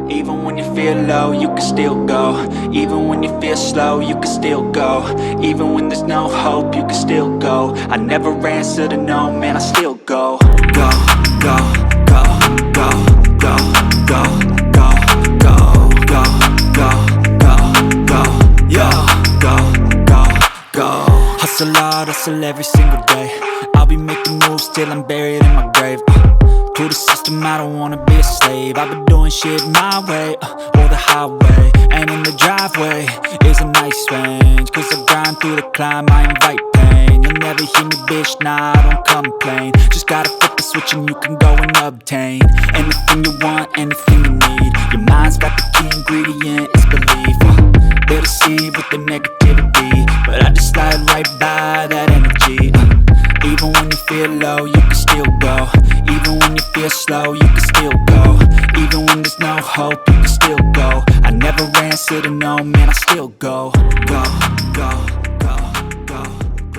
Even when you feel low, you can still go. Even when you feel slow, you can still go. Even when there's no hope, you can still go. I never answer to no, man, I still go. Go, go, go, go, go, go, go, go, go, go, go, go, yo, go, go, go. Hustle hard, hustle every single day. I'll be making moves till I'm buried in my grave. To the system, I don't wanna be a slave. I've been doing shit my way, or the highway. And in the driveway is a nice range. Cause I grind through the climb, I invite pain. You'll never hear me, bitch, nah, I don't complain. Just gotta flip the switch and you can go and obtain anything you want, anything you need. Your mind's got the key ingredient, it's belief. They'll deceive with the negativity, but I just slide right by that energy. Even when you feel low, you can still go. Even when you feel slow, you can still go. Even when there's no hope, you can still go. I never answer to no, man, I still go. Go, go.